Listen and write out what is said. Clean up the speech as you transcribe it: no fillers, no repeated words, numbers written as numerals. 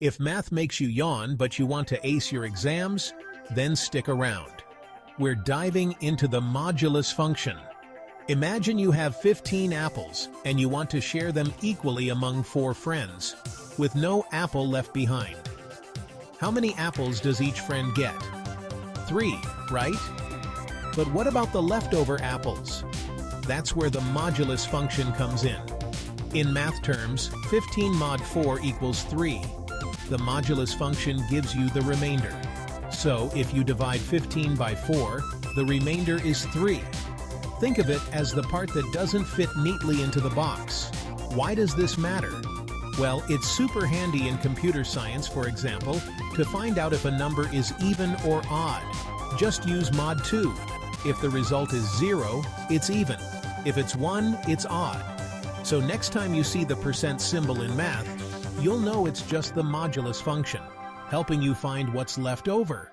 If math makes you yawn but you want to ace your exams, then stick around. We're diving into the modulus function. Imagine you have 15 apples and you want to share them equally among 4 friends, with no apple left behind. How many apples does each friend get? 3, right? But what about the leftover apples? That's where the modulus function comes in. In math terms, 15 mod 4 equals 3. The modulus function gives you the remainder. So if you divide 15 by 4, the remainder is 3. Think of it as the part that doesn't fit neatly into the box. Why does this matter? Well, it's super handy in computer science, for example, to find out if a number is even or odd. Just use mod 2. If the result is 0, it's even. If it's 1, it's odd. So next time you see the percent symbol in math, you'll know it's just the modulus function, helping you find what's left over.